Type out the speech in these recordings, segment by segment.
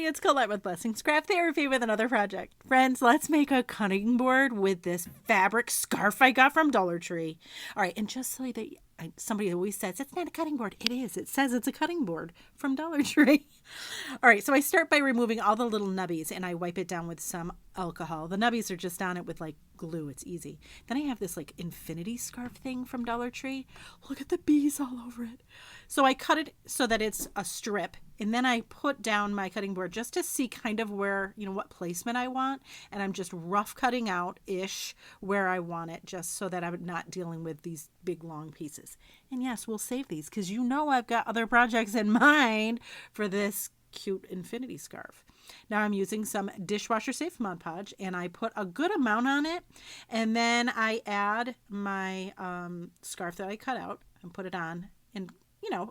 everybody, it's Colette with Blessings Craft Therapy with another project. Friends, let's make a cutting board with this fabric scarf I got from Dollar Tree. All right, and just so that somebody always says, it's not a cutting board. It is. It says it's a cutting board from Dollar Tree. All right, so I start by removing all the little nubbies and I wipe it down with some alcohol. The nubbies are just on it with like glue. It's easy. Then I have this like infinity scarf thing from Dollar Tree. Look at the bees all over it. So I cut it so that it's a strip, and then I put down my cutting board just to see kind of where, what placement I want. And I'm just rough cutting out ish where I want it, just so that I'm not dealing with these big long pieces. And yes, we'll save these because I've got other projects in mind for this cute infinity scarf. Now I'm using some dishwasher safe Mod Podge, and I put a good amount on it, and then I add my scarf that I cut out and put it on, and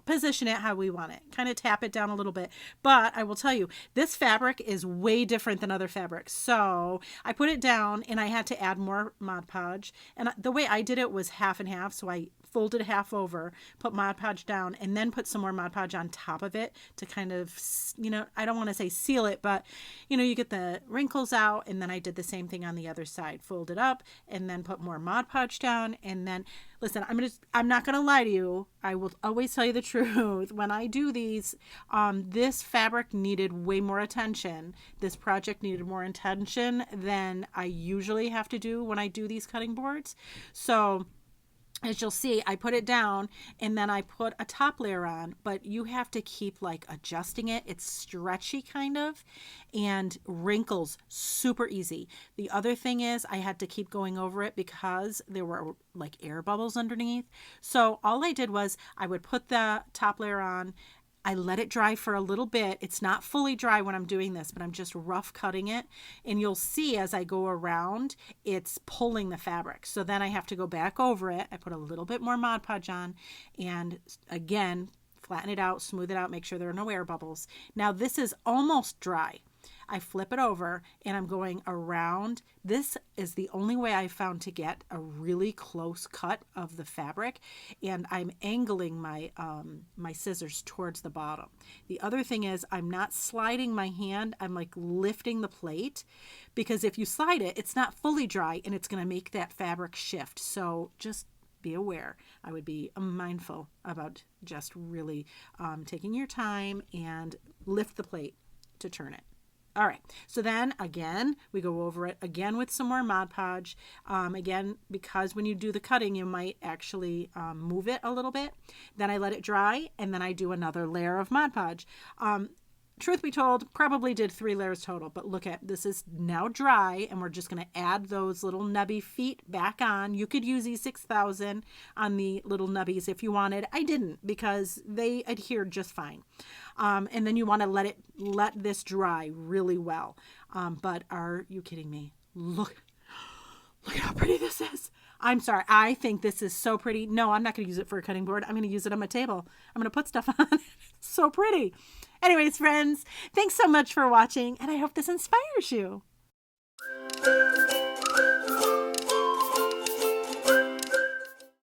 position it how we want it. Kind of tap it down a little bit. But I will tell you, this fabric is way different than other fabrics. So I put it down and I had to add more Mod Podge. And the way I did it was half and half. So I folded half over, put Mod Podge down, and then put some more Mod Podge on top of it to kind of, I don't want to say seal it, but, you get the wrinkles out. And then I did the same thing on the other side. Fold it up and then put more Mod Podge down. And then, listen, I'm not going to lie to you. I will always tell you the truth. When I do these, this fabric needed way more attention. This project needed more attention than I usually have to do when I do these cutting boards. So as you'll see, I put it down and then I put a top layer on, but you have to keep like adjusting it. It's stretchy kind of, and wrinkles super easy. The other thing is I had to keep going over it because there were like air bubbles underneath. So all I did was I would put the top layer on. I let it dry for a little bit. It's not fully dry when I'm doing this, but I'm just rough cutting it. And you'll see as I go around, it's pulling the fabric. So then I have to go back over it. I put a little bit more Mod Podge on and again, flatten it out, smooth it out, make sure there are no air bubbles. Now this is almost dry. I flip it over and I'm going around. This is the only way I found to get a really close cut of the fabric, and I'm angling my my scissors towards the bottom. The other thing is I'm not sliding my hand. I'm like lifting the plate, because if you slide it, it's not fully dry and it's going to make that fabric shift. So just be aware. I would be mindful about just really taking your time and lift the plate to turn it. All right, so then again, we go over it again with some more Mod Podge. Again, because when you do the cutting, you might actually move it a little bit. Then I let it dry, and then I do another layer of Mod Podge. Truth be told, probably did 3 layers total, but look at this is now dry, and we're just going to add those little nubby feet back on. You could use E6000 on the little nubbies if you wanted. I didn't because they adhered just fine. And then you want to let this dry really well. But are you kidding me? Look at how pretty this is. I'm sorry. I think this is so pretty. No, I'm not going to use it for a cutting board. I'm going to use it on my table. I'm going to put stuff on it. It's so pretty. Anyways, friends, thanks so much for watching, and I hope this inspires you.